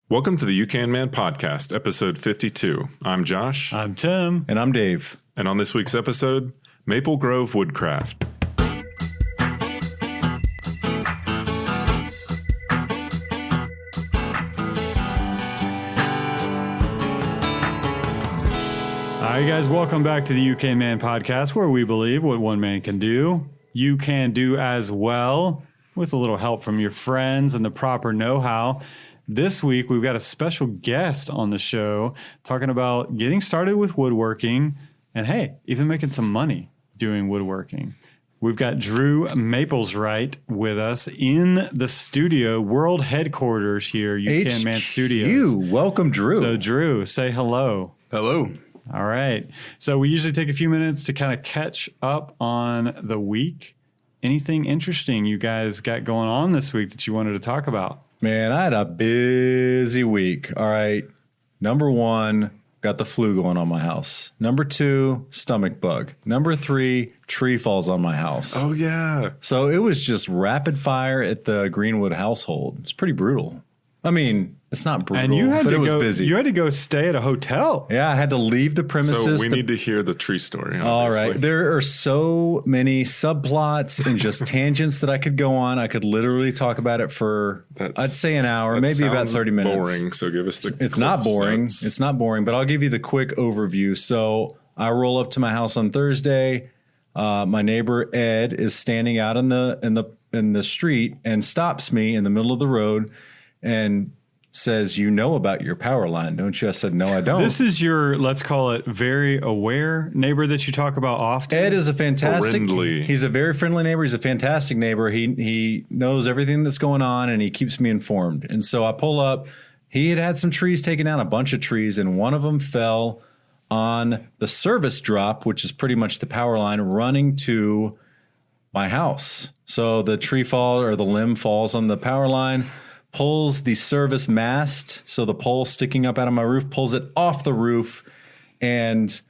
Welcome to the You Can Man podcast, episode 52. I'm Josh. I'm Tim. And I'm Dave. And on this week's episode, Maplegrove Woodcraft. All right, guys, welcome back to the You Can Man podcast, where we believe what one man can do, you can do as well, with a little help from your friends and the proper know-how. This week, we've got a special guest on the show talking about getting started with woodworking and, hey, even making some money doing woodworking. We've got Drew Mapleswright with us in the studio, world headquarters here, You Can Man Studios. Welcome, Drew. So, Drew, say hello. Hello. All right. So we usually take a few minutes to kind of catch up on the week. Anything interesting you guys got going on this week that you wanted to talk about? Man, I had a busy week. All right. Number one, got the flu going on my house. Number two, stomach bug. Number three, tree falls on my house. Oh, yeah. So it was just rapid fire at the Greenwood household. It's pretty brutal. I mean, it's not brutal, And you had but to it was go, busy. You had to go stay at a hotel. Yeah, I had to leave the premises. So we need to hear the tree story. All Obviously. right. There are so many subplots and just tangents that I could go on. I could literally talk about it for, I'd say an hour, maybe about 30 minutes. Boring. So give us the. It's not boring. Notes. It's not boring, but I'll give you the quick overview. So I roll up to my house on Thursday. My neighbor Ed is standing out in the street and stops me in the middle of the road and says, "You know about your power line, don't you?" I said, "No, I don't." This is your, let's call it, very aware neighbor that you talk about often. Ed is a fantastic. Friendly. He's a very friendly neighbor. He's a fantastic neighbor. He knows everything that's going on and he keeps me informed. And so I pull up. He had some trees taken down, a bunch of trees, and one of them fell on the service drop, which is pretty much the power line running to my house. So the tree fall or the limb falls on the power line, pulls the service mast, so the pole sticking up out of my roof, pulls it off the roof, and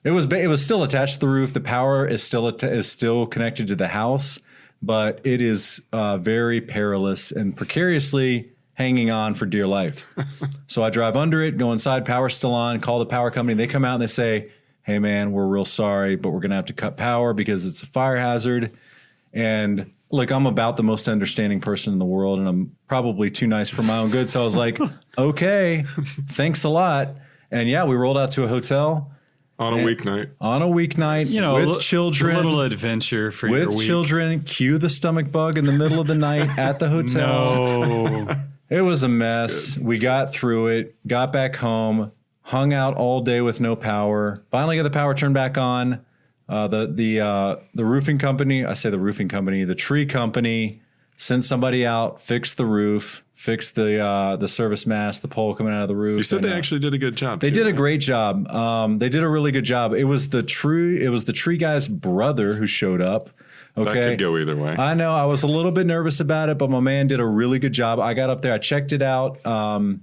it was still attached to the roof. The power is still connected to the house, but it is very perilous and precariously hanging on for dear life. So I drive under it, go inside, power's still on, call the power company. They come out and they say, "Hey man, we're real sorry, but we're gonna have to cut power because it's a fire hazard." And look, I'm about the most understanding person in the world, and I'm probably too nice for my own good. So I was like, okay, thanks a lot. And yeah, we rolled out to a hotel. On a weeknight. On a weeknight, You know, with children. A little adventure for your With week. children, cue the stomach bug in the middle of the night at the hotel. No. It was a mess. We got through it, got back home, hung out all day with no power. Finally got the power turned back on. The roofing company, the tree company sent somebody out, fixed the roof, fixed the service mast, the pole coming out of the roof. You said they actually did a good job. They did a great job. They did a really good job. It was the tree guy's brother who showed up. Okay. That could go either way. I know. I was a little bit nervous about it, but my man did a really good job. I got up there, I checked it out, and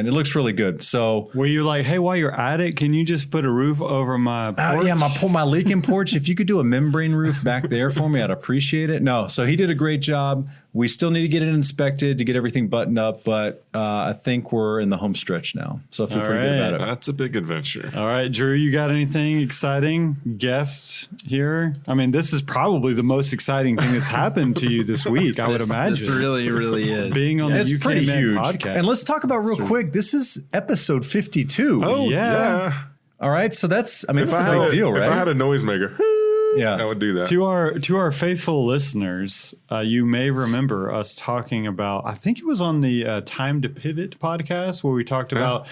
it looks really good. So, Were you like, hey, while you're at it, can you just put a roof over my porch? yeah, my leaking porch. If you could do a membrane roof back there for me, I'd appreciate it. No, so he did a great job. We still need to get it inspected to get everything buttoned up, but I think we're in the home stretch now. So I feel pretty good about it. That's a big adventure. All right, Drew, you got anything exciting guest here? I mean, this is probably the most exciting thing that's happened to you this week, I would imagine. This really is. Being on the It's UK pretty Man huge. podcast. And let's talk about real quick. This is episode 52. Oh, yeah. yeah. All right. So that's, I mean, If it's I a had big deal, if I right? had a noisemaker, I Yeah. would do that. To our faithful listeners, you may remember us talking about, I think it was on the Time to Pivot podcast, where we talked about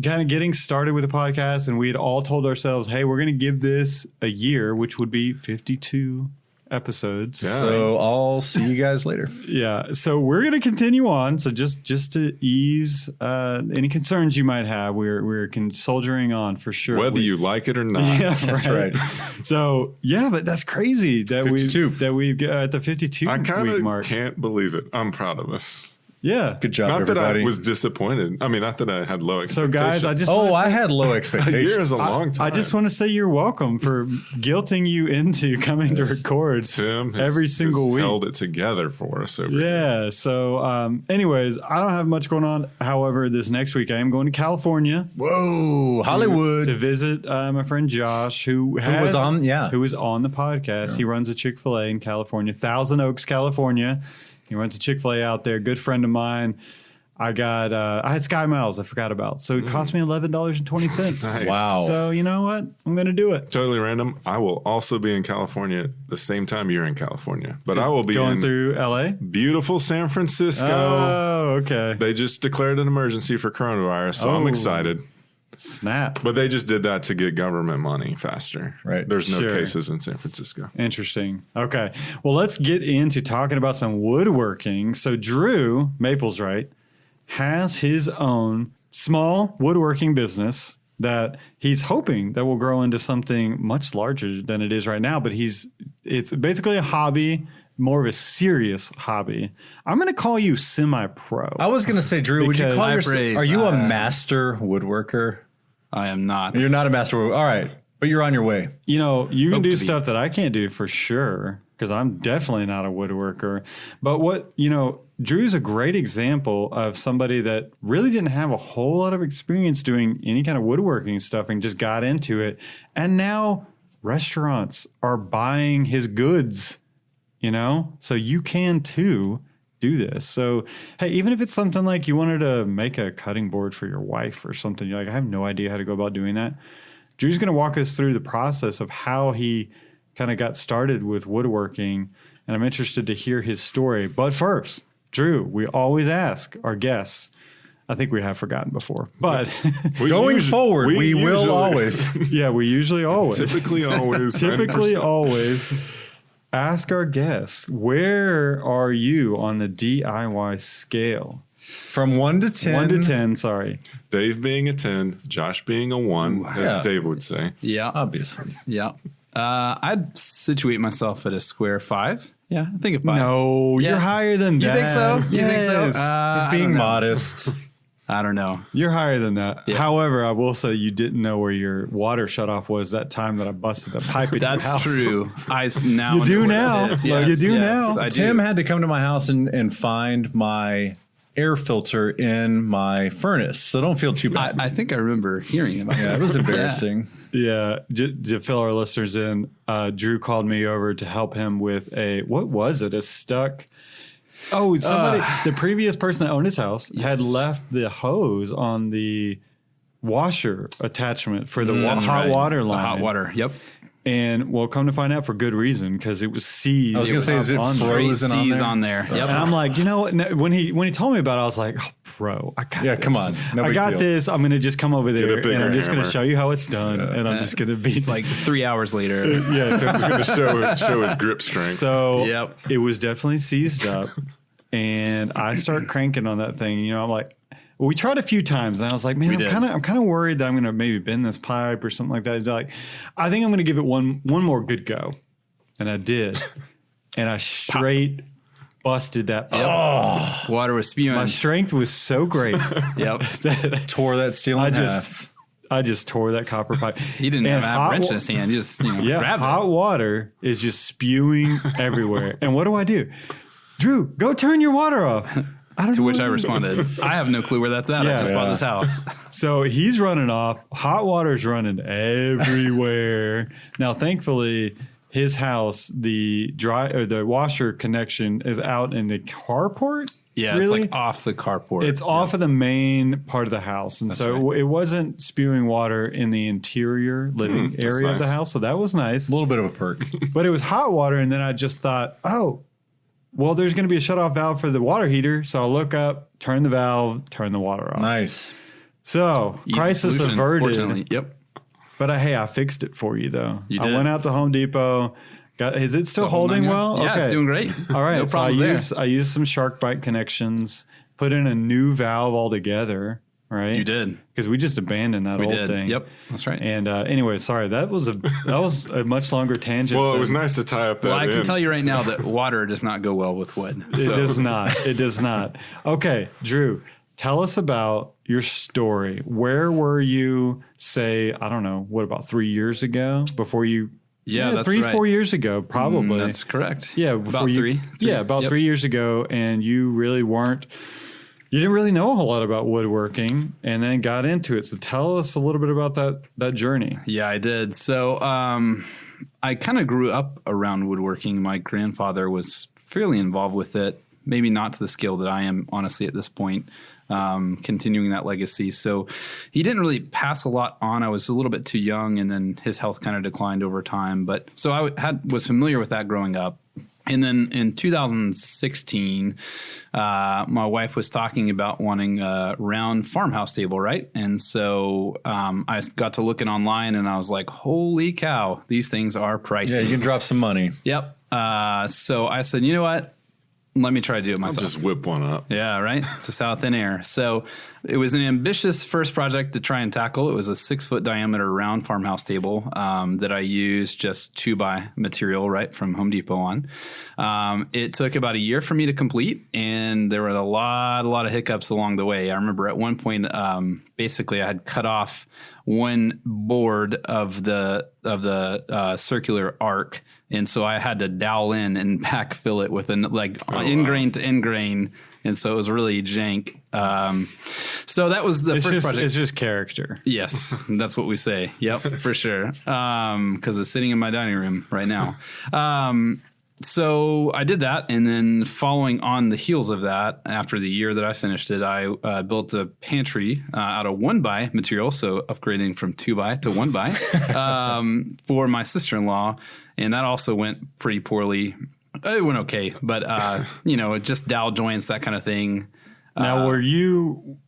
kind of getting started with the podcast, and we had all told ourselves, hey, we're going to give this a year, which would be 52 episodes. Yeah. So I'll see you guys later. Yeah, so we're going to continue on. So just to ease any concerns you might have, we're soldiering on for sure. Whether you like it or not. Yeah, That's right. So yeah, but that's crazy that 52. we've got at the 52 I kind week of mark. can't believe it. I'm proud of us. Yeah. Good job, Not everybody. that I was disappointed. I mean, not that I had low So expectations. guys, I just I say, had low a expectations. year is a long time. I just want to say you're welcome for guilting you into coming to record Tim has, every single has week. held it together for us over here. Yeah. So, anyways, I don't have much going on. However, this next week I am going to California Whoa, Hollywood. to visit my friend Josh, who was on the podcast. He runs a Chick-fil-A in California, Thousand Oaks, California. He runs a Chick-fil-A out there. Good friend of mine. I had Sky Miles I forgot about. So it cost me $11.20. Nice. Wow. So you know what? I'm going to do it. Totally random. I will also be in California the same time you're in California, but I will be Going through LA? beautiful San Francisco. Oh, okay. They just declared an emergency for coronavirus, so I'm Oh. excited. Snap. But they just did that to get government money faster. Right. There's no Sure. cases in San Francisco. Interesting. Okay. Well, let's get into talking about some woodworking. So Drew, Mapleswright, has his own small woodworking business that he's hoping that will grow into something much larger than it is right now. But it's basically a hobby, more of a serious hobby. I'm going to call you semi-pro. I was going to say, Drew, would you Because- call High yourself? praise. Are you a master woodworker? I am not. You're not a master woodworker. All right, but you're on your way. You know, you can Hope do to be. stuff that I can't do for sure because I'm definitely not a woodworker. But Drew's a great example of somebody that really didn't have a whole lot of experience doing any kind of woodworking stuff and just got into it. And now restaurants are buying his goods, so you can too do this. So, hey, even if it's something like you wanted to make a cutting board for your wife or something, you're like, I have no idea how to go about doing that. Drew's going to walk us through the process of how he kind of got started with woodworking, and I'm interested to hear his story. But first, Drew, we always ask our guests. I think we have forgotten before, but Going forward, we will usually- always. yeah, we usually always, Typically always. typically 90%. always ask our guests, where are you on the DIY scale? From 1 to 10. 1 to 10, sorry. Dave being a 10, Josh being a 1, yeah. as Dave would say. Yeah. Obviously. Yeah. I'd situate myself at a square 5. Yeah. I think a 5. No, Yeah. you're higher than You that. think so? You think so? Yes. He's I being don't know. modest. I don't know. You're higher than that. Yeah. However, I will say you didn't know where your water shutoff was that time that I busted the pipe in That's your house. true. Now You do know what now. it is. Well, you do now. I Tim do. had to come to my house and find my air filter in my furnace. So don't feel too bad. I think I remember hearing about yeah, that. it was embarrassing. Yeah, to fill our listeners in, Drew called me over to help him with what was it? A stuck. Oh, somebody, the previous person that owned his house had left the hose on the washer attachment for the That's hot right. water The line. hot water. Yep. And we'll come to find out for good reason because it was seized. I was going to say, is it on there. frozen on C's there? on there. Yep. And I'm like, you know what? No, when he told me about it, I was like, oh, bro, I got Yeah, this. come on. No I big got deal. this. I'm going to just come over there a bigger and I'm just going to hammer. show you how it's done. And I'm just going to be Like 3 hours later. yeah. So, He's going to show his grip strength. so Yep. it was definitely seized up. And I start cranking on that thing. I'm like, well, we tried a few times, and I was like, man, did. I'm kind of worried that I'm going to maybe bend this pipe or something like that. He's like, I think I'm going to give it one more good go, and I did, and I straight busted that pipe. Water was spewing. My strength was so great Yep. that Tore that steel in half. I just tore that copper pipe. He didn't And have hot a wrench wa- in his hand. He just Yeah, grabbed hot water is just spewing everywhere. And what do? Drew, go turn your water off. I don't it. To know which what I to do. responded, I have no clue where that's at. Yeah. I just bought Yeah. this house. So he's running off. Hot water's running everywhere. Now, thankfully, his house, the washer connection is out in the carport. Yeah, really? it's like off the carport. It's off of the main part of the house. And so it wasn't spewing water in the interior living area of the nice. house. So that was nice. A little bit of a perk. But it was hot water. And then I just thought, oh, well, there's going to be a shutoff valve for the water heater. So I'll look up, turn the valve, turn the water off. Nice. So Easy crisis solution, averted. Fortunately. Yep. But I fixed it for you, though. You I did. went out to Home Depot. Is it still The whole holding 9 yards. well? Yeah, it's doing great. All right. No so problems there. I used some shark bite connections, put in a new valve altogether, right? You did. Because we just abandoned that old thing. Yep, that's right. And anyway, sorry, that was a much longer tangent. Well, it was nice to tie up that. Well, I can tell you right now that water does not go well with wood. It does not. It does not. Okay, Drew, tell us about your story. Where were you, say, I don't know, what, about 3 years ago before you? Yeah, that's 3, right. 4 years ago, probably. That's correct. Yeah, about three. Yeah, about 3 years ago, and you really weren't. You didn't really know a whole lot about woodworking, and then got into it. So tell us a little bit about that journey. Yeah, I did. So I kind of grew up around woodworking. My grandfather was fairly involved with it, maybe not to the scale that I am, honestly, at this point, continuing that legacy. So he didn't really pass a lot on. I was a little bit too young, and then his health kind of declined over time. But so I was familiar with that growing up. And then in 2016, my wife was talking about wanting a round farmhouse table, right? And so I got to looking online, and I was like, holy cow, these things are pricey. Yeah, you can drop some money. Yep. So I said, you know what? Let me try to do it myself. I'll just whip one up. Yeah, right? Just out of thin air. So it was an ambitious first project to try and tackle. It was a 6-foot diameter round farmhouse table that I used just 2x material, right, from Home Depot on. It took about a year for me to complete, and there were a lot of hiccups along the way. I remember at one point, basically I had cut off one board of the circular arc, and so I had to dowel in and backfill it with ingrain to ingrain, and so it was really jank. So that was the first project. It's just character. Yes, that's what we say. Yep, for sure. Because it's sitting in my dining room right now. So I did that, and then following on the heels of that, after the year that I finished it, I built a pantry out of 1x material, so upgrading from 2x to 1x for my sister-in-law, and that also went pretty poorly. It went okay, but just dowel joints, that kind of thing. Now, were you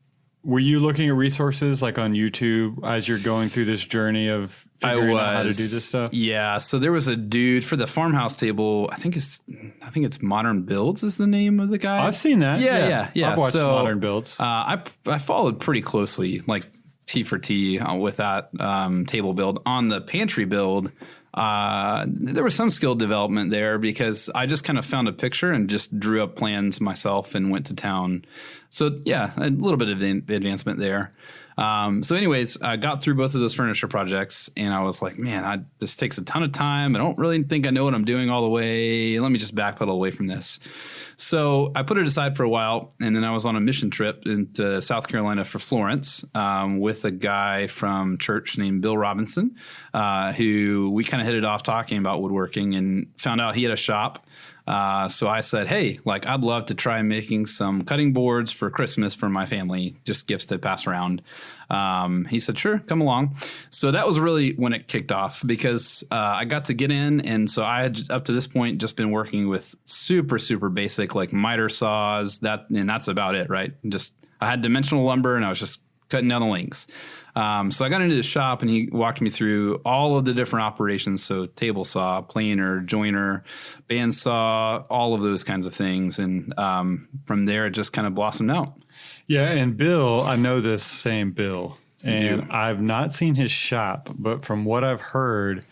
looking at resources like on YouTube as you're going through this journey of figuring out how to do this stuff? Yeah. So there was a dude for the farmhouse table. I think it's Modern Builds is the name of the guy. I've seen that. Yeah. I've watched Modern Builds. I followed pretty closely, like T for T with that table build. On the pantry build, there was some skill development there because I just kind of found a picture and just drew up plans myself and went to town. So yeah, a little bit of advancement there. So anyways, I got through both of those furniture projects, and I was like, man, this takes a ton of time. I don't really think I know what I'm doing all the way. Let me just backpedal away from this. So I put it aside for a while, and then I was on a mission trip into South Carolina for Florence with a guy from church named Bill Robinson, who we kind of hit it off talking about woodworking, and found out he had a shop. So I said, hey, I'd love to try making some cutting boards for Christmas for my family, just gifts to pass around. He said, sure, come along. So that was really when it kicked off because I got to get in. And so I had up to this point just been working with super, super basic miter saws, and that's about it, right? I had dimensional lumber, and I was just cutting down the links. So I got into his shop, and he walked me through all of the different operations. So table saw, planer, joiner, bandsaw, all of those kinds of things. And from there, it just kind of blossomed out. Yeah. And Bill, I know this same Bill, and I've not seen his shop, but from what I've heard,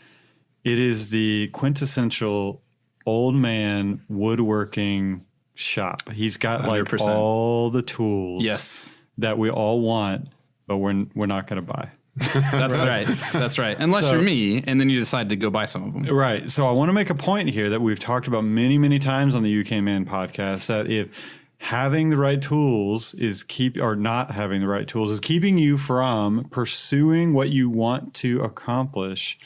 it is the quintessential old man woodworking shop. He's got 100%. All the tools that we all want, but we're not going to buy. That's right. That's right. Unless you're me, and then you decide to go buy some of them. Right. So I want to make a point here that we've talked about many, many times on the UK Man podcast, that if having the right tools or not having the right tools is keeping you from pursuing what you want to accomplish,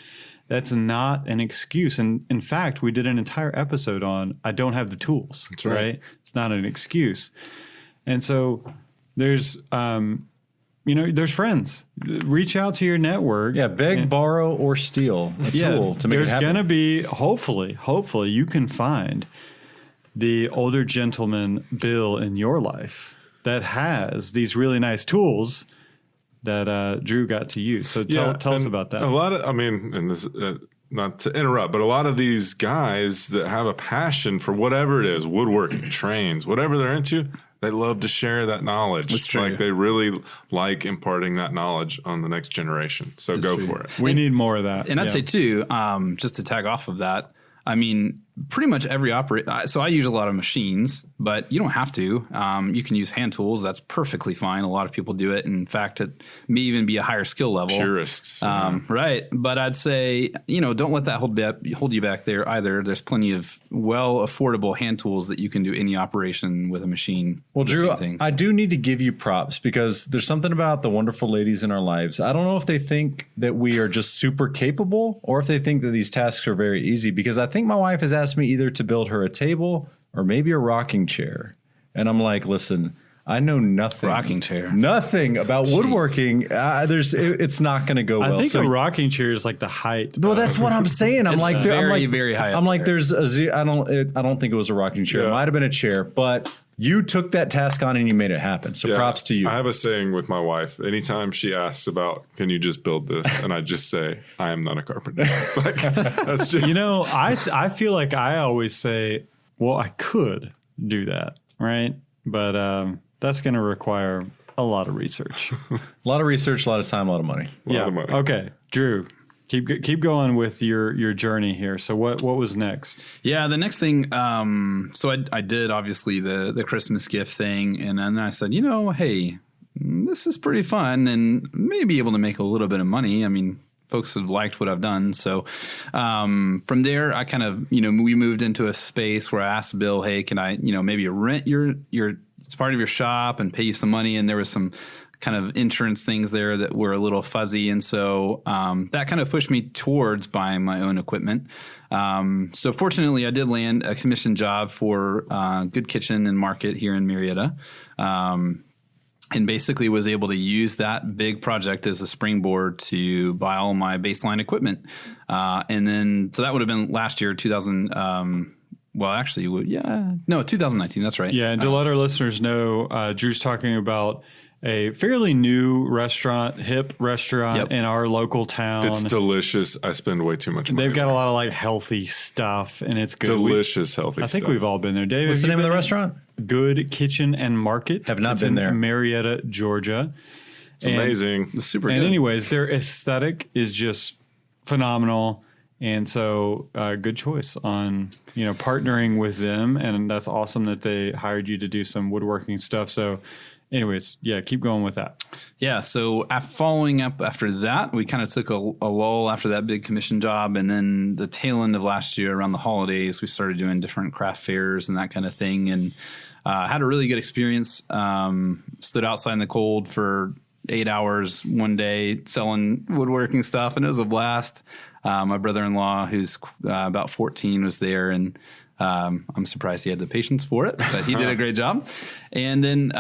that's not an excuse. And in fact, we did an entire episode on I don't have the tools. That's right. It's not an excuse. And so there's there's friends. Reach out to your network. Yeah, beg, borrow, or steal a tool to make it happen. There's going to be, hopefully you can find the older gentleman, Bill, in your life that has these really nice tools that Drew got to use. So tell us about that. A lot of, and this, not to interrupt, but a lot of these guys that have a passion for whatever it is, woodworking, trains, whatever they're into, they love to share that knowledge. That's true. Like they really like imparting that knowledge on the next generation. So go true. for it. We need more of that. And I'd say too, just to tag off of that, I mean, pretty much every so I use a lot of machines, but you don't have to. You can use hand tools. That's perfectly fine. A lot of people do it. In fact, it may even be a higher skill level. Purists. Right. But I'd say, don't let that hold you back there either. There's plenty of affordable hand tools that you can do any operation with a machine. Well, Drew, things. I do need to give you props because there's something about the wonderful ladies in our lives. I don't know if they think that we are just super capable or if they think that these tasks are very easy, because I think my wife has asked me either to build her a table or maybe a rocking chair. And I'm like, listen, I know nothing. Rocking chair. Nothing about woodworking. It's not going to go well. I think a rocking chair is like the height. Well, that's what I'm saying. I'm like, very high. I'm like, there's I don't think it was a rocking chair. Yeah. It might have been a chair, but you took that task on and you made it happen. So props to you. I have a saying with my wife. Anytime she asks about, can you just build this? And I just say, I am not a carpenter. Like, that's just, I feel like I always say, well, I could do that, right? But that's going to require a lot of research. A lot of research, a lot of time, a lot of money. lot of money. Okay, Drew, keep going with your journey here. So what was next? Yeah, the next thing, so I did obviously the Christmas gift thing, and then I said, hey, this is pretty fun and may be able to make a little bit of money. I mean, folks have liked what I've done. So from there, I kind of, we moved into a space where I asked Bill, hey, can I, maybe rent your it's part of your shop and pay you some money? And there was some kind of insurance things there that were a little fuzzy. And so that kind of pushed me towards buying my own equipment. So fortunately, I did land a commission job for Good Kitchen and Market here in Marietta. And basically was able to use that big project as a springboard to buy all my baseline equipment. And then, so that would have been last year, 2019. That's right. Yeah, and to let our listeners know, Drew's talking about a fairly new restaurant, hip restaurant in our local town. it's delicious. I spend way too much money. They've got a lot of like healthy stuff, and it's good. Delicious, healthy I think stuff. we've all been there. Dave, What's the name of the restaurant? Good Kitchen and Market. Have not It's been in there. Marietta, Georgia. It's amazing. It's super And good. anyways, their aesthetic is just phenomenal. And so good choice on, partnering with them. And that's awesome that they hired you to do some woodworking stuff. So anyways, yeah, keep going with that. Yeah. So following up after that, we kind of took a lull after that big commission job. And then the tail end of last year around the holidays, we started doing different craft fairs and that kind of thing. And had a really good experience. Stood outside in the cold for 8 hours one day selling woodworking stuff. And it was a blast. My brother-in-law, who's about 14, was there, and I'm surprised he had the patience for it, but he did a great job. And then,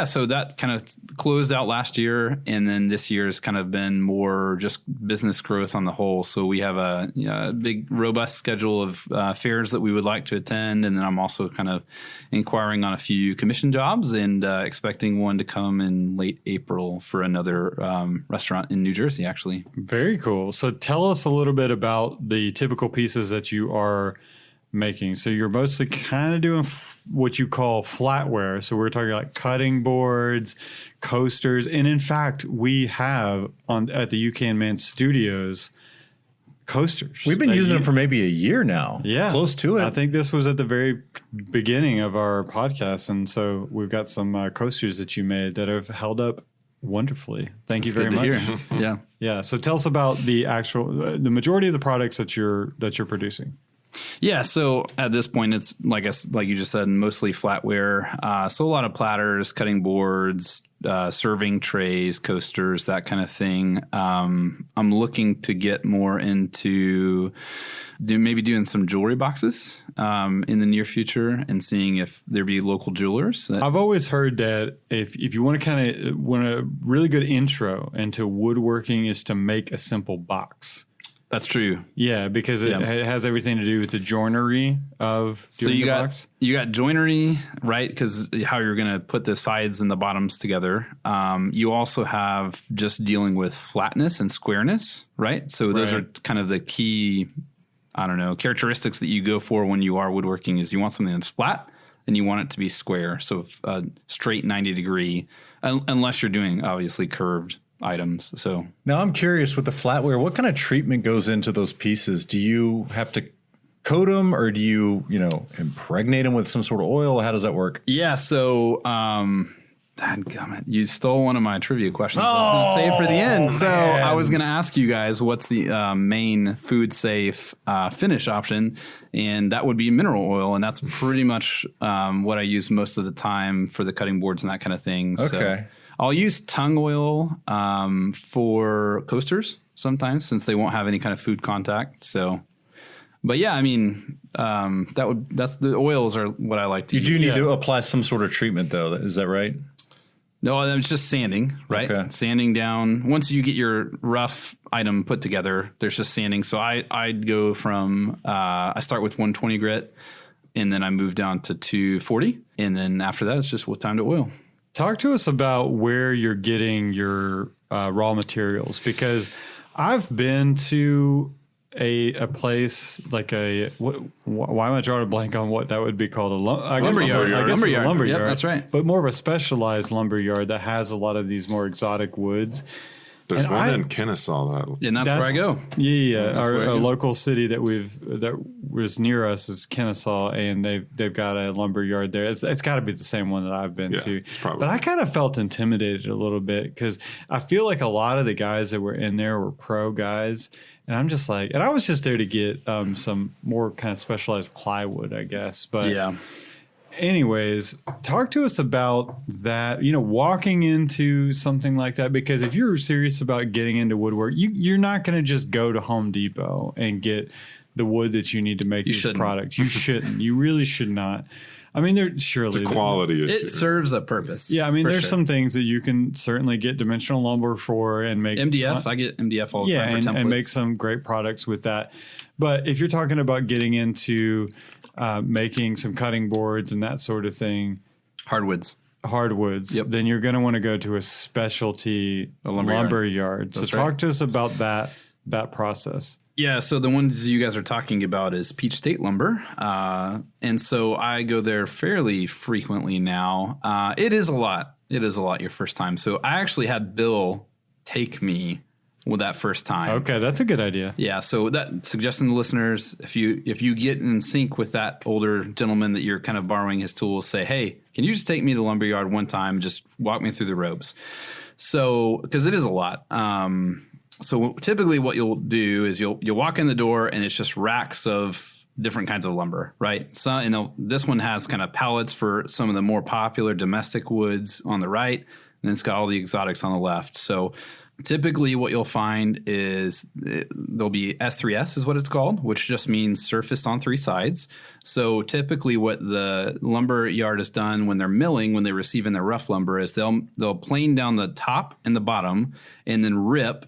so that kind of closed out last year, and then this year has kind of been more just business growth on the whole. So we have a big, robust schedule of fairs that we would like to attend, and then I'm also kind of inquiring on a few commission jobs and expecting one to come in late April for another restaurant in New Jersey, actually. Very cool. So tell us a little bit about the typical pieces that you are making. So you're mostly kind of doing what you call flatware. So we're talking like cutting boards, coasters. And in fact, we have at the UK Man Studios coasters. We've been using them for maybe a year now. Yeah. Close to it. I think this was at the very beginning of our podcast. And so we've got some coasters that you made that have held up wonderfully. Thank you very much. Yeah. Yeah. So tell us about the majority of the products that you're producing. Yeah, so at this point, it's like you just said, mostly flatware. So a lot of platters, cutting boards, serving trays, coasters, that kind of thing. I'm looking to get more into doing some jewelry boxes in the near future, and seeing if there be local jewelers. I've always heard that if you want a really good intro into woodworking is to make a simple box. That's true. Yeah, because it has everything to do with the joinery of doing the box. You got joinery, right? Because how you're going to put the sides and the bottoms together. You also have just dealing with flatness and squareness, right? So those are kind of the key, characteristics that you go for when you are woodworking. Is you want something that's flat and you want it to be square. So straight 90 degree, unless you're doing obviously curved items. So Now I'm curious with the flatware, what kind of treatment goes into those pieces? Do you have to coat them, or do you impregnate them with some sort of oil? How does that work? yeah, so dadgummit, you stole one of my trivia questions. I was going to save for the end. So I was going to ask you guys what's the main food safe finish option, and that would be mineral oil, and that's pretty much what I use most of the time for the cutting boards and that kind of thing. Okay. So I'll use tung oil for coasters sometimes, since they won't have any kind of food contact. So, but yeah, I mean, that's the oils are what I like to use. You do need to apply some sort of treatment, though. Is that right? No, it's just sanding, right? Okay. Sanding down. Once you get your rough item put together, there's just sanding. So I'd go from, I start with 120 grit, and then I move down to 240. And then after that, it's just time to oil. Talk to us about where you're getting your raw materials, because I've been to a place like why am I drawing a blank on what that would be called? Lumberyard. Lumberyard. Yep, that's right. But more of a specialized lumberyard that has a lot of these more exotic woods. There's And one in Kennesaw And that's where I go. Yeah. That's where I Our go. local city that was near us is Kennesaw, and they've got a lumber yard there. It's got to be the same one that I've been Yeah, to. it's probably. But I kind of felt intimidated a little bit because I feel like a lot of the guys that were in there were pro guys, and I'm just like, and I was just there to get some more kind of specialized plywood, I guess. But Yeah. anyways, talk to us about that, walking into something like that, because if you're serious about getting into woodwork, you're not going to just go to Home Depot and get the wood that you need to make these shouldn't. products. You shouldn't. You really should not. I mean, there's surely It's a quality issue. It serves a purpose. Yeah, I mean, for there's sure. some things that you can certainly get dimensional lumber for and make MDF. I get MDF all the time for templates. and make some great products with that. But if you're talking about getting into making some cutting boards and that sort of thing, hardwoods. hardwoods, then you're going to want to go to a specialty lumber yard. So That's talk right. to us about that process. Yeah, so the ones you guys are talking about is Peach State Lumber. And so I go there fairly frequently now. It is a lot. It is a lot your first time. So I actually had Bill take me with that first time. Okay, that's a good idea. Yeah, so that suggesting to listeners, if you get in sync with that older gentleman that you're kind of borrowing his tools, say, hey, can you just take me to the lumberyard one time and just walk me through the ropes? So, because it is a lot. So typically what you'll do is you'll walk in the door and it's just racks of different kinds of lumber, right? So, this one has kind of pallets for some of the more popular domestic woods on the right, and then it's got all the exotics on the left. So typically what you'll find is there'll be S3S is what it's called, which just means surface on three sides. So typically what the lumber yard has done when they're milling, when they receive in their rough lumber, is they'll plane down the top and the bottom and then rip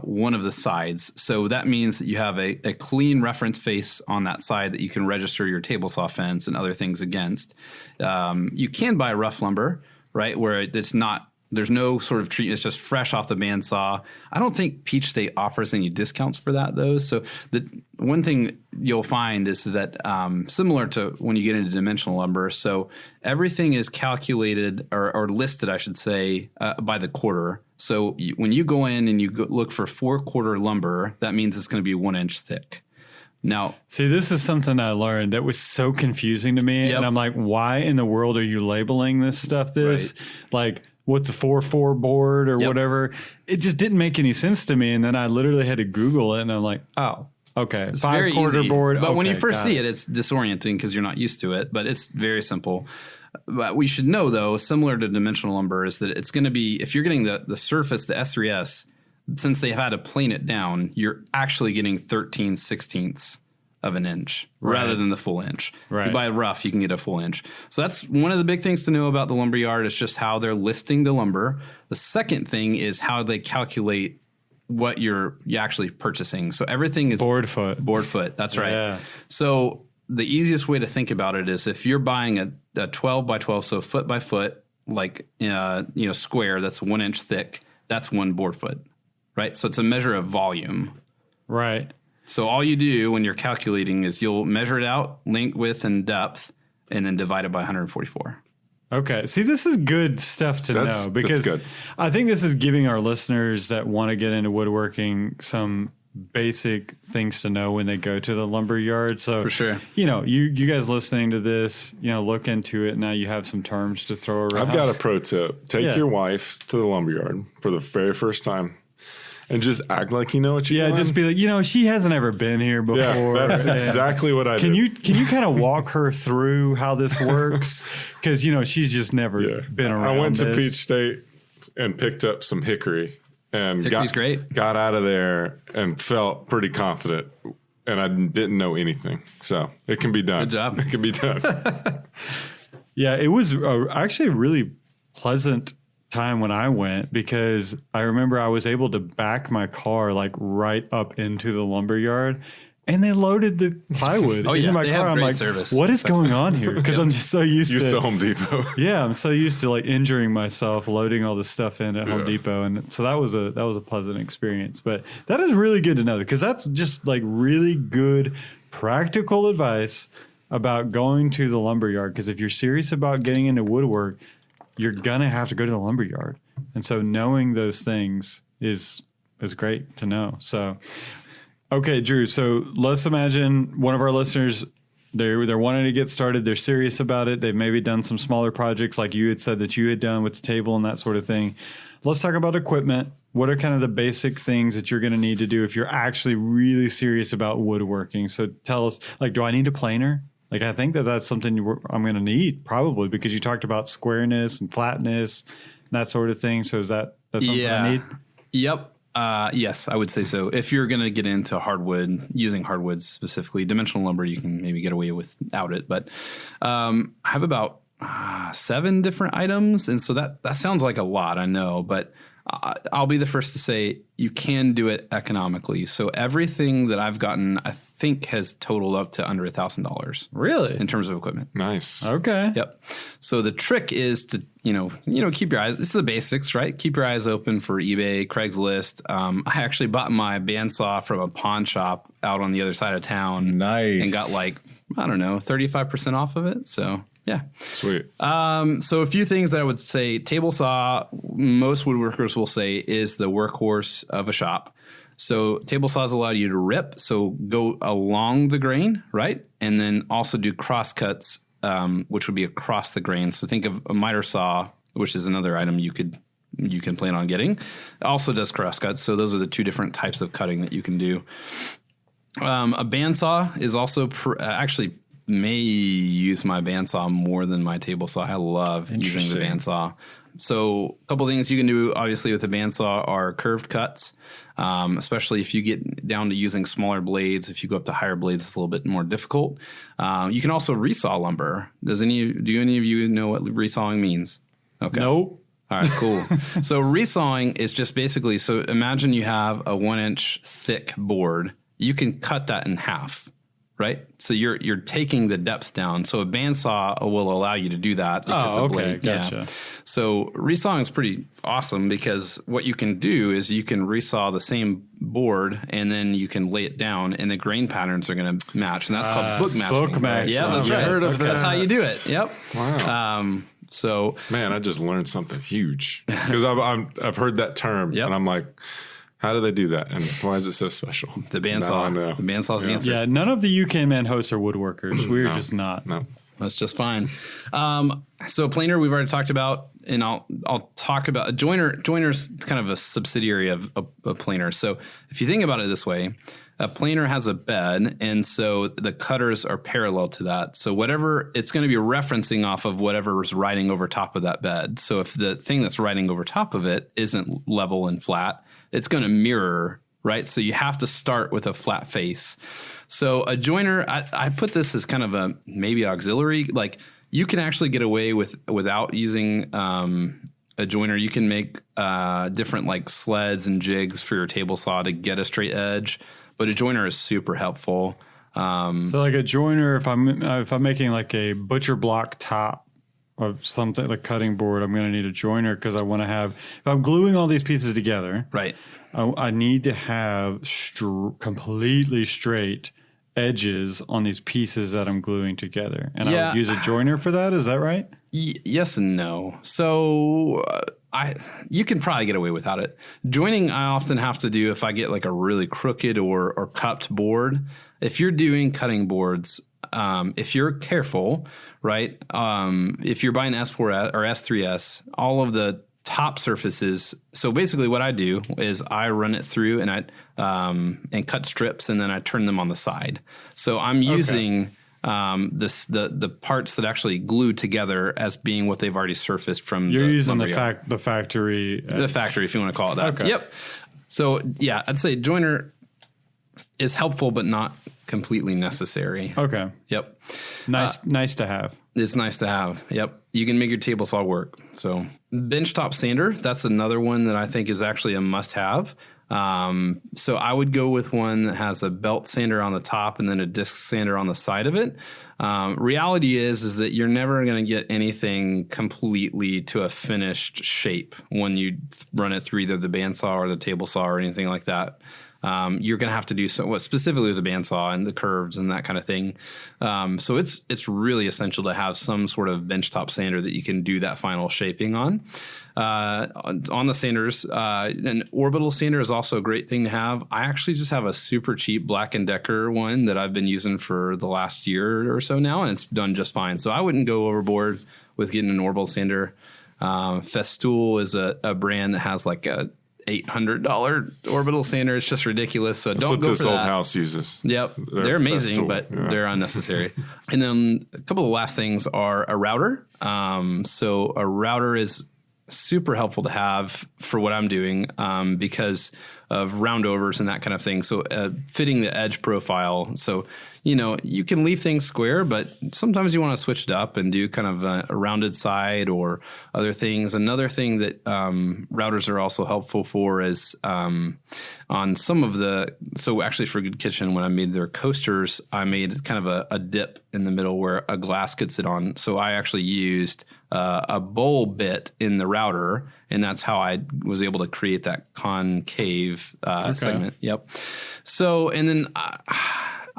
one of the sides. So that means that you have a clean reference face on that side that you can register your table saw fence and other things against. You can buy rough lumber, right, where it's not, there's no sort of treatment. It's just fresh off the bandsaw. I don't think Peach State offers any discounts for that, though. So the one thing you'll find is that similar to when you get into dimensional lumber, so everything is calculated or listed, I should say, by the quarter. So when you go in and you look for 4-quarter lumber, that means it's going to be 1 inch thick. Now, see, this is something I learned that was so confusing to me. Yep. And I'm like, why in the world are you labeling this stuff this? Right. Like, what's a 4-4 board or Yep. whatever? It just didn't make any sense to me. And then I literally had to Google it, and I'm like, oh, okay. it's very 5-quarter easy. board. But when okay, you first got see it, it's disorienting because you're not used to it. But it's very simple. But we should know, though, similar to dimensional lumber, is that it's going to be, if you're getting the surface, the S3S, since they've had to plane it down, you're actually getting 13/16 of an inch rather than the full inch. Right. If you buy a rough, you can get a full inch. So that's one of the big things to know about the lumberyard is just how they're listing the lumber. The second thing is how they calculate what you're actually purchasing. So everything is board foot. board foot. That's right. Yeah. So the easiest way to think about it is if you're buying a 12 by 12, so foot by foot, like square, that's 1 inch thick. That's 1 board foot, right? So it's a measure of volume. Right. So all you do when you're calculating is you'll measure it out, length, width, and depth, and then divided by 144. Okay. See, this is good stuff to know because good. I think this is giving our listeners that want to get into woodworking some basic things to know when they go to the lumber yard. So For sure. You guys listening to this, look into it. Now you have some terms to throw around. I've got a pro tip. Take your wife to the lumberyard for the very first time and just act like you know what you're doing. Just be like, she hasn't ever been here before. Yeah, that's exactly what I did. Can you kind of walk her through how this works? Because, she's just never been around. I went to this. Peach State and picked up some hickory and got out of there and felt pretty confident. And I didn't know anything. So it can be done. Good job. It can be done. Yeah, it was actually a really pleasant time when I went because I remember I was able to back my car like right up into the lumberyard and they loaded the plywood into my car. I'm like, service. what is going on here? Because I'm just so used to Home Depot. Yeah, I'm so used to like injuring myself loading all this stuff in at Home Depot, and so that was a pleasant experience. But that is really good to know because that's just like really good practical advice about going to the lumberyard. Because if you're serious about getting into woodwork, you're gonna have to go to the lumberyard, and so knowing those things is great to know. So, okay, Drew. So let's imagine one of our listeners. They're wanting to get started. They're serious about it. They've maybe done some smaller projects like you had said that you had done with the table and that sort of thing. Let's talk about equipment. What are kind of the basic things that you're going to need to do if you're actually really serious about woodworking? So tell us, like, do I need a planer? Like, I think that's something I'm going to need probably because you talked about squareness and flatness and that sort of thing. So is that's something I need? Yep. Yes, I would say so. If you're going to get into hardwood, using hardwoods specifically, dimensional lumber, you can maybe get away without it. But I have about 7 different items. And so that sounds like a lot, I know. But I'll be the first to say you can do it economically. So everything that I've gotten, I think, has totaled up to under $1,000. Really? In terms of equipment. Nice. Okay. Yep. So the trick is to, keep your eyes, this is the basics, right? Keep your eyes open for eBay, Craigslist. I actually bought my bandsaw from a pawn shop out on the other side of town. Nice. And got 35% off of it. So yeah. Sweet. So a few things that I would say, table saw, most woodworkers will say is the workhorse of a shop. So table saws allow you to rip, so go along the grain, right? And then also do cross cuts, which would be across the grain. So think of a miter saw, which is another item you can plan on getting. It also does cross cuts. So those are the 2 different types of cutting that you can do. A bandsaw is also actually may use my bandsaw more than my table saw. I love using the bandsaw. So a couple things you can do, obviously, with the bandsaw are curved cuts, especially if you get down to using smaller blades. If you go up to higher blades, it's a little bit more difficult. You can also resaw lumber. Do any of you know what resawing means? Okay. Nope. All right, cool. So resawing is just basically, so imagine you have a 1-inch thick board. You can cut that in half. Right, so you're taking the depth down. So a bandsaw will allow you to do that. Because the blade, gotcha. Yeah. So resawing is pretty awesome because what you can do is you can resaw the same board and then you can lay it down, and the grain patterns are going to match, and that's called book matching. Book matching. Yeah, that's right. Heard of That's that. how you do it. Yep. Wow. So man, I just learned something huge because I've heard that term, and I'm like, how do they do that? And why is it so special? The bandsaw. Now I know. The bandsaw's the answer. Yeah, none of the UK Man hosts are woodworkers. We're just not. No. That's just fine. So planer, we've already talked about, and I'll talk about a joiner. Joiner's kind of a subsidiary of a planer. So if you think about it this way, a planer has a bed, and so the cutters are parallel to that. So whatever, it's going to be referencing off of whatever is riding over top of that bed. So if the thing that's riding over top of it isn't level and flat, it's going to mirror, right? So you have to start with a flat face. So a joiner, I put this as kind of a maybe auxiliary. Like you can actually get away without using a joiner. You can make different like sleds and jigs for your table saw to get a straight edge. But a joiner is super helpful. So like a joiner, if I'm making like a butcher block top of something like cutting board, I'm going to need a joiner because I want to have, if I'm gluing all these pieces together, right? I need to have completely straight edges on these pieces that I'm gluing together. And I would use a joiner for that. Is that right? Yes and no. So you can probably get away without it. Joining, I often have to do if I get like a really crooked or cupped board. If you're doing cutting boards, if you're careful, right? If you're buying S4S or S3S, all of the top surfaces. So basically what I do is I run it through and I cut strips and then I turn them on the side. So I'm using the parts that actually glue together as being what they've already surfaced from. You're using the The factory, factory, if you want to call it that. Okay. Yep. So yeah, I'd say joiner is helpful, but not completely necessary. Okay. Yep. Nice to have. It's nice to have. Yep. You can make your table saw work. So benchtop sander, that's another one that I think is actually a must have. So I would go with one that has a belt sander on the top and then a disc sander on the side of it. Reality is that you're never going to get anything completely to a finished shape when you run it through either the bandsaw or the table saw or anything like that. You're going to have to do specifically with the bandsaw and the curves and that kind of thing. So it's really essential to have some sort of benchtop sander that you can do that final shaping on. On the sanders, an orbital sander is also a great thing to have. I actually just have a super cheap Black & Decker one that I've been using for the last year or so now, and it's done just fine. So I wouldn't go overboard with getting an orbital sander. Festool is a brand that has like a $800 orbital sander. It's just ridiculous. So don't go for that. That's what this old house uses. Yep. They're amazing, but they're unnecessary. And then a couple of last things are a router. So a router is super helpful to have for what I'm doing because of roundovers and that kind of thing. So fitting the edge profile. So, you can leave things square, but sometimes you want to switch it up and do kind of a rounded side or other things. Another thing that routers are also helpful for is on some of so actually for Good Kitchen, when I made their coasters, I made kind of a dip in the middle where a glass could sit on. So I actually used a bowl bit in the router, and that's how I was able to create that concave segment. Yep. So, and then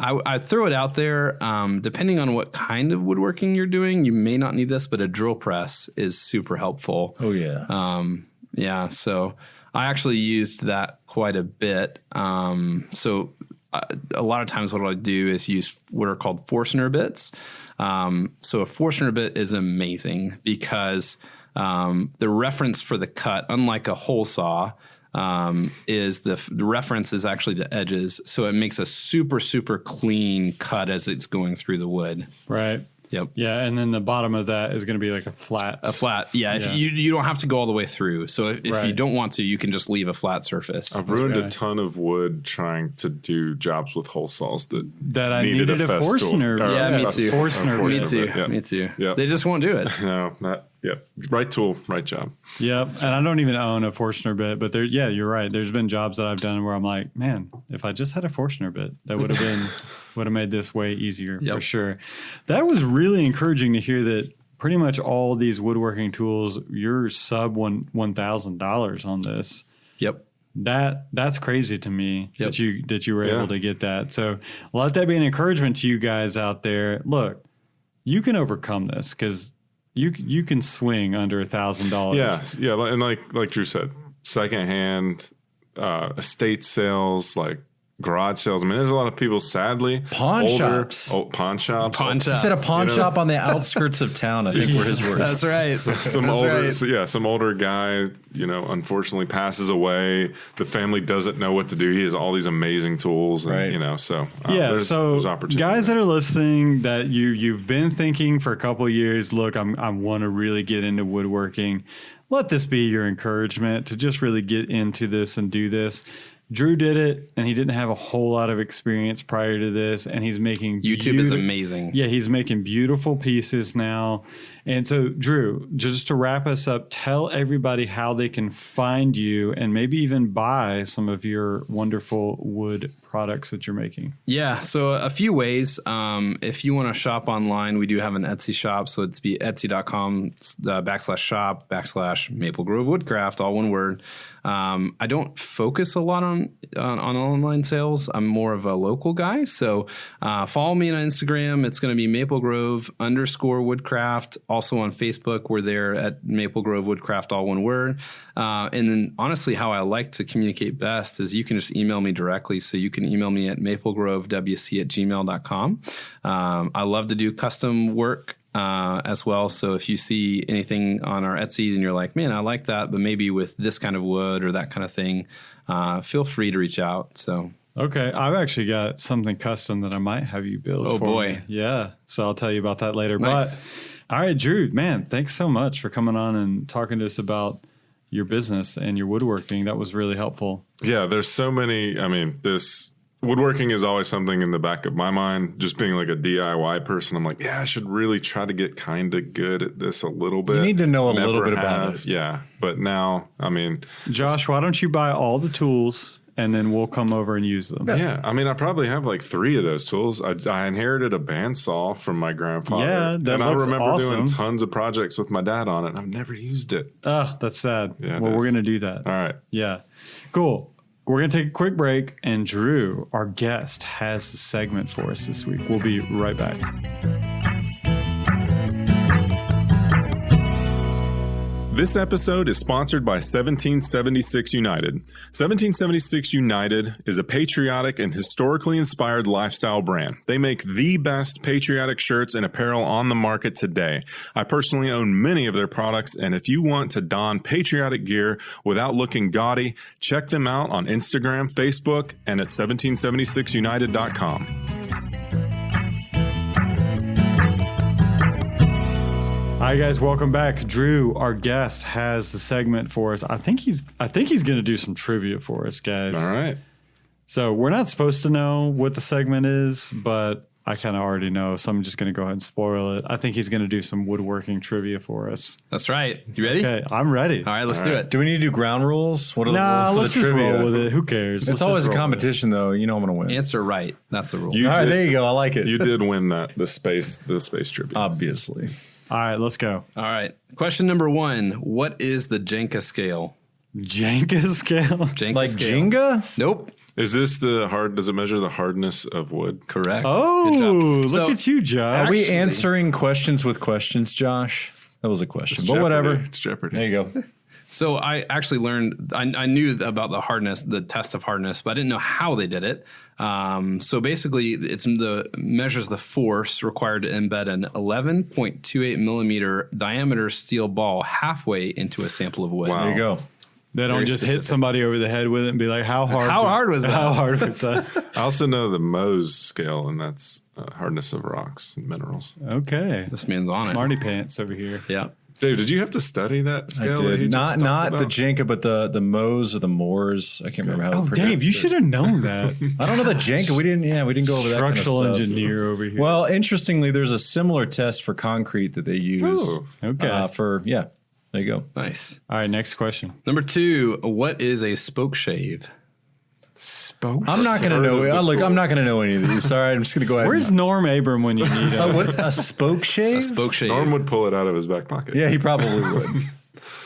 I throw it out there. Depending on what kind of woodworking you're doing, you may not need this, but a drill press is super helpful. Oh, yeah. Yeah. So I actually used that quite a bit. So a lot of times what I do is use what are called Forstner bits. So a Forstner bit is amazing because the reference for the cut, unlike a hole saw, is the reference is actually the edges. So it makes a super, super clean cut as it's going through the wood. Right. Yep. Yeah, and then the bottom of that is going to be like a flat. Yeah. If you don't have to go all the way through. So if you don't want to, you can just leave a flat surface. I've ruined a ton of wood trying to do jobs with hole saws that I needed a Forstner. Yeah, me too. Me too. Yep. They just won't do it. No, not. Yep. Right tool, right job. Yep. And I don't even own a Forstner bit, but you're right. There's been jobs that I've done where I'm like, man, if I just had a Forstner bit, that would have made this way easier for sure. That was really encouraging to hear that pretty much all these woodworking tools, you're sub $1,000 on this. Yep. That's crazy to me that you were able to get that. So let that be an encouragement to you guys out there. Look, you can overcome this because you can swing under $1,000. Yeah, and like Drew said, secondhand estate sales, like garage sales. I mean, there's a lot of people, sadly, pawn shops. Pawn shops. He said a pawn shop on the outskirts of town, I think were his words. That's right. Some older guy, unfortunately passes away. The family doesn't know what to do. He has all these amazing tools, and, so there's opportunity. Guys that are listening, that you've been thinking for a couple of years, look, I want to really get into woodworking. Let this be your encouragement to just really get into this and do this. Drew did it, and he didn't have a whole lot of experience prior to this, and he's making YouTube is amazing. Yeah, he's making beautiful pieces now. And so, Drew, just to wrap us up, tell everybody how they can find you and maybe even buy some of your wonderful wood products that you're making. Yeah, so a few ways. If you want to shop online, we do have an Etsy shop. So it's etsy.com/shop/Maplesgrove Woodcraft, all one word. I don't focus a lot on online sales. I'm more of a local guy. So follow me on Instagram. It's going to be Maplegrove_Woodcraft. Also on Facebook, we're there at Maplegrove Woodcraft, all one word. And then honestly, how I like to communicate best is you can just email me directly. So you can email me at maplegrovewc@gmail.com. I love to do custom work as well. So if you see anything on our Etsy and you're like, man, I like that, but maybe with this kind of wood or that kind of thing, feel free to reach out. So. Okay, I've actually got something custom that I might have you build. Oh, for boy. me. Yeah, so I'll tell you about that later. Nice. But all right, Drew, man, thanks so much for coming on and talking to us about your business and your woodworking. That was really helpful. Yeah, there's so many. I mean, this woodworking is always something in the back of my mind. Just being like a DIY person, I'm like, yeah, I should really try to get kind of good at this a little bit. You need to know a little bit about it. Yeah, but now, I mean, Josh, why don't you buy all the tools and then we'll come over and use them? yeah, I mean, I probably have like 3 of those tools. I inherited a bandsaw from my grandfather. Yeah, that and looks I remember awesome. doing tons of projects with my dad on it. And I've never used it. Oh, that's sad. Yeah, well, we're going to do that. All right. Yeah. Cool. We're going to take a quick break, and Drew, our guest, has the segment for us this week. We'll be right back. This episode is sponsored by 1776 United. 1776 United is a patriotic and historically inspired lifestyle brand. They make the best patriotic shirts and apparel on the market today. I personally own many of their products, and if you want to don patriotic gear without looking gaudy, check them out on Instagram, Facebook, and at 1776united.com. Hi guys, welcome back. Drew, our guest, has the segment for us. I think he's going to do some trivia for us, guys. All right. So we're not supposed to know what the segment is, but I kind of already know, so I'm just going to go ahead and spoil it. I think he's going to do some woodworking trivia for us. That's right. You ready? Okay, I'm ready. All right, let's do it. Do we need to do ground rules? What are the Nah, rules for let's the just trivia? roll with it. Who cares? It's always a competition, though. You know I'm going to win. Answer right. That's the rule. You All right, did- there you go. I like it. You did win the space trivia. Obviously. All right, let's go. All right. Question number 1. What is the Jenga scale? Jenga scale? Jenga Like scale. Jenga? Nope. Is this does it measure the hardness of wood? Correct. Oh, Good job. look So- at you, Josh. Are we answering questions with questions, Josh? That was a question. It's But Jeopardy. whatever. It's Jeopardy. There you go. So I actually learned, I knew about the hardness, the test of hardness, but I didn't know how they did it. So basically, measures the force required to embed an 11.28 millimeter diameter steel ball halfway into a sample of wood. Wow. There you go. They don't Very just hit specific. somebody over the head with it and be like, how hard was that? How hard was that? I also know the Mohs scale, and that's hardness of rocks and minerals. Okay. This man's on Smarty pants over here. it. Yeah. Dave, did you have to study that scale? I that he did. just Not talked the about? Jenga, but the Mohs or the Moors. I can't remember how. Oh, to Dave, you should have known that. I don't know the Jenga. We didn't go over that. Structural kind of stuff. engineer over here. Well, interestingly, there's a similar test for concrete that they use. Ooh. Okay. There you go. Nice. All right, next question. Number 2, what is a spoke shave? Spoke. I'm not gonna know. I'm not gonna know any of these. Sorry, I'm just gonna go ahead. Where's Norm Abram when you need him? what a spoke shave? Spoke shave. Norm would pull it out of his back pocket. Yeah, he probably would.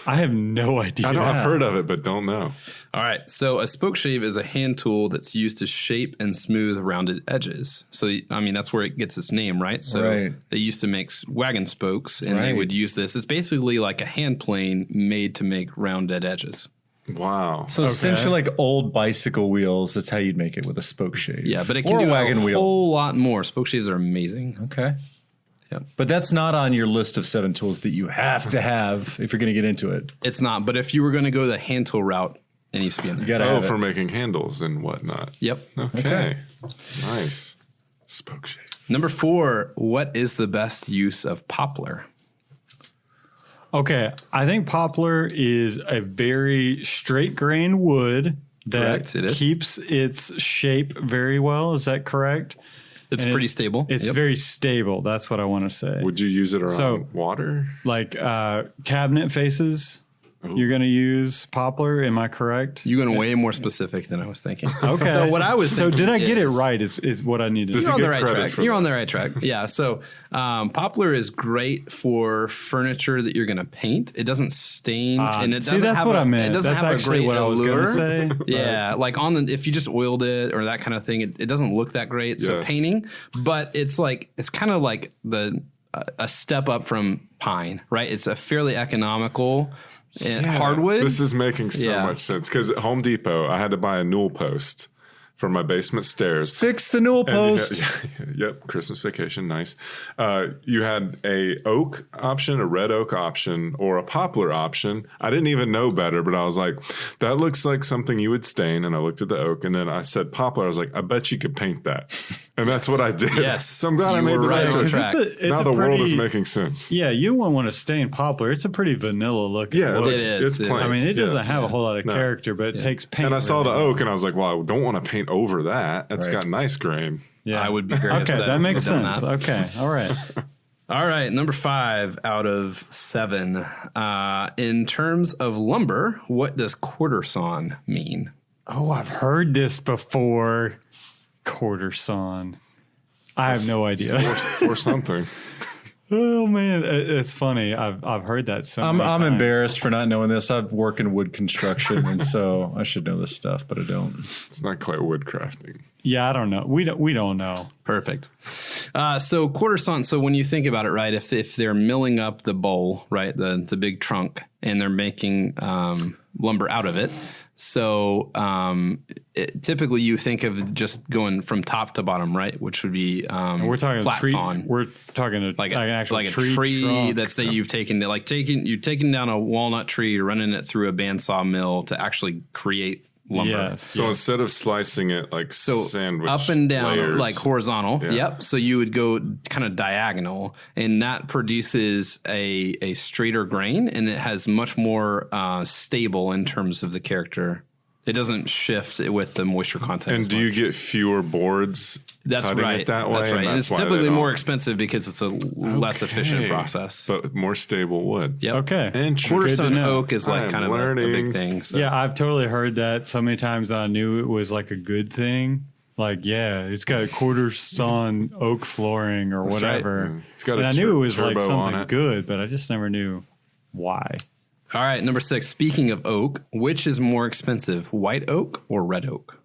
I have no idea. I've heard of it, but don't know. All right. So a spoke shave is a hand tool that's used to shape and smooth rounded edges. So, I mean, that's where it gets its name, right? So Right. they used to make wagon spokes, and they Right. would use this. It's basically like a hand plane made to make rounded edges. Wow. So essentially, like old bicycle wheels. That's how you'd make it with a spoke shave. Yeah, but it can or do a wagon a wheel. whole lot more. Spoke shaves are amazing. Okay. Yeah. But that's not on your list of 7 tools that you have to have if you're going to get into it. It's not, but if you were going to go the hand tool route, it needs to be in there. You got to Oh, have for it. making handles and whatnot. Yep. Okay. Nice. Spoke shave. Number 4, what is the best use of poplar? Okay, I think poplar is a very straight grain wood that Correct, it is. keeps its shape very well. Is that correct? It's And pretty stable. It's Yep. very stable. That's what I want to say. Would you use it around So- water? Like cabinet faces, You're going to use poplar. Am I correct? You're going way more specific than I was thinking. Okay. So what I was So thinking did I get it is- right? Is what I need to Does do. You're on get the right credit track. for You're that. on the right track. Yeah. So poplar is great for furniture that you're going to paint. It doesn't stain, and it See, doesn't that's have what a, I meant. It doesn't That's have actually a great what I was going allure. to say. Yeah, like if you just oiled it or that kind of thing, it doesn't look that great. So Yes. painting, but it's kind of like a step up from pine, right? It's a fairly economical hardwood. This is making so Yeah. much sense because at Home Depot, I had to buy a newel post for my basement stairs. Fix the newel And you post. had- yep, Christmas vacation, nice. You had a oak option, a red oak option, or a poplar option. I didn't even know better, but I was like, that looks like something you would stain. And I looked at the oak, and then I said poplar. I was like, I bet you could paint that. And that's what I did. Yes. So I'm glad I You made were the right right on choice. track. It's Now a the world is pretty- making sense. Yeah, you won't want to stain poplar. It's a pretty vanilla looking. Yeah, wood. it is. it's plain. I mean, it doesn't Yes. have a whole lot of No. character, but it takes paint. And I saw the really. oak, and I was like, well, I don't want to paint over that. It's Right. got nice grain. Yeah, I would be very okay. upset That if makes you'd done sense. that. Okay, all right. All right, number 5 out of 7. In terms of lumber, what does quarter sawn mean? Oh, I've heard this before. Quarter sawn. I have no idea. Or something. Oh man, it's funny. I've heard that so many I'm times. embarrassed for not knowing this. I work in wood construction, and so I should know this stuff, but I don't. It's not quite woodcrafting. Yeah, I don't know. We don't know. Perfect. So quarter sawn. So when you think about it, right, if they're milling up the bowl, right, the big trunk, and they're making lumber out of it. So typically you think of just going from top to bottom, right, which would be We're talking flat tree. sawn. We're talking an actual like a tree. tree trunk. you've taken you're taking down a walnut tree, you're running it through a bandsaw mill to actually create lumber. Yes. So instead of slicing it like sandwich up and down, layers, like horizontal. Yeah. Yep. So you would go kind of diagonal, and that produces a straighter grain, and it has much more stable in terms of the character. It doesn't shift with the moisture content. And as do you much. get fewer boards That's cutting right. it that way? That's right. And it's why they typically don't- more expensive because it's a less efficient Okay. process. But more stable wood. Yep. Okay. Interesting. Quarter Good to sawn know. oak is like I'm kind of a learning. big thing. So. Yeah, I've totally heard that so many times that I knew it was like a good thing. Like, yeah, it's got a quarter sawn oak flooring or right. whatever. It's got and a I knew it was like turbo on something it. good, but I just never knew why. All right, number 6. Speaking of oak, which is more expensive, white oak or red oak?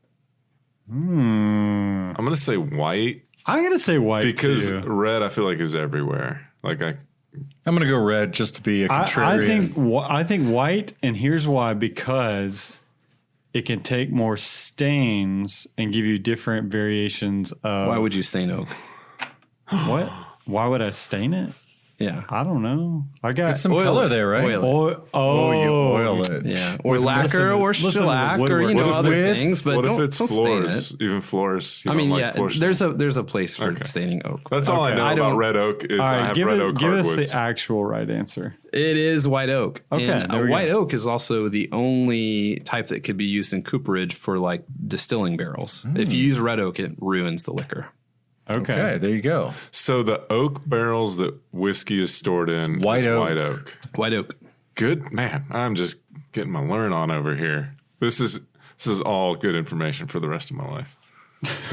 I'm going to say white I'm gonna say white because too. red I feel like is everywhere. Like I'm going to go red just to be a I contrarian. I think white, and here's why: because it can take more stains and give you different variations of Why would you stain oak? what? Why would I stain it? Yeah. I don't know. I got It's some Oil color it. there, right? Oil it. Oh, you oil it. Yeah. Or With- lacquer listen- or listen to the shellac or, woodwork. you know, What if other it's- things, but what don't, if it's don't stain floors? it. Even floors. You I mean, don't yeah, like floors. there's a place for Okay. staining oak. That's all I know I about don't- red oak is all I right. have Give, red oak give us hardwoods. the actual right answer. It is white oak. Okay, And there we go. white oak is also the only type that could be used in cooperage for like distilling barrels. If you use red oak, it ruins the liquor. Okay, there you go. So the oak barrels that whiskey is stored in White is oak. white oak. White oak. Good man. I'm just getting my learn on over here. This is all good information for the rest of my life.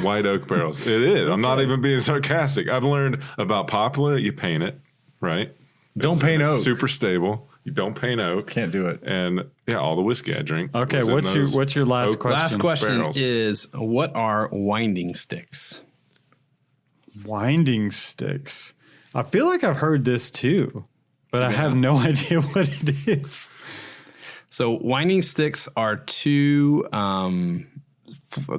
White oak barrels. It is. I'm not even being sarcastic. I've learned about poplar. You paint it, right? Don't paint it's oak. Super stable. You don't paint oak. Can't do it. And yeah, all the whiskey I drink. Okay, was in those what's your last oak question? Last question barrels. is, what are winding sticks? Winding sticks. I feel like I've heard this too, but I have no idea what it is. So winding sticks are two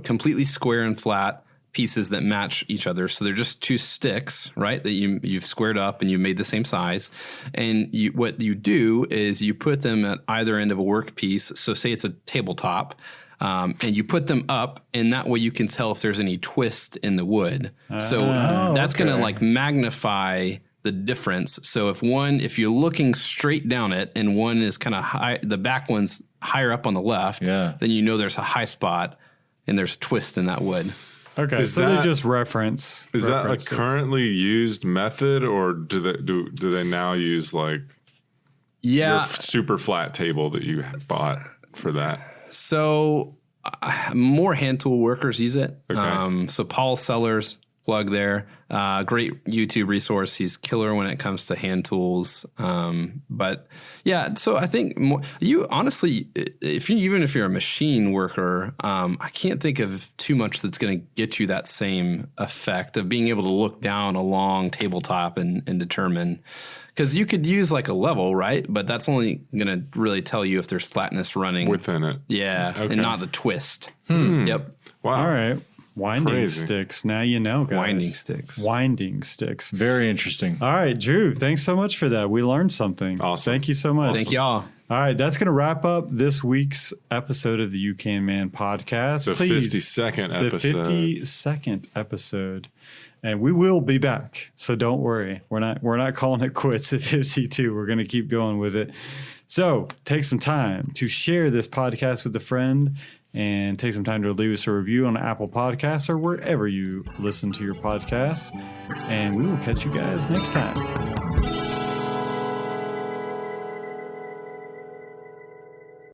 completely square and flat pieces that match each other. So they're just two sticks, right? That you've squared up and you made the same size. And what you do is you put them at either end of a work piece. So say it's a tabletop. And you put them up, and that way you can tell if there's any twist in the wood. So that's going to like magnify the difference. So if you're looking straight down it, and one is kind of high, the back one's higher up on the left, then you know there's a high spot and there's a twist in that wood. Okay, Is so that- they just reference. Is that a reference it. currently used method, or do they now use like Yeah. Your super flat table that you bought for that. So more hand tool workers use it. Okay. So Paul Sellers, plug there. Great YouTube resource. He's killer when it comes to hand tools. But yeah, so I think you honestly, even if you're a machine worker, I can't think of too much that's going to get you that same effect of being able to look down a long tabletop and determine. Because you could use like a level, right? But that's only going to really tell you if there's flatness running Within it. Yeah, Okay. and not the twist. Yep. Wow. All right. Winding Crazy. sticks. Now you know, guys. Winding sticks. Winding sticks. Very interesting. All right, Drew, thanks so much for that. We learned something. Awesome. Thank you so much. Thank y'all. All right, that's going to wrap up this week's episode of the You Can Man podcast. The Please, 52nd the episode. 52nd episode. And we will be back. So don't worry. We're not calling it quits at 52. We're going to keep going with it. So take some time to share this podcast with a friend and take some time to leave us a review on Apple Podcasts or wherever you listen to your podcasts. And we will catch you guys next time.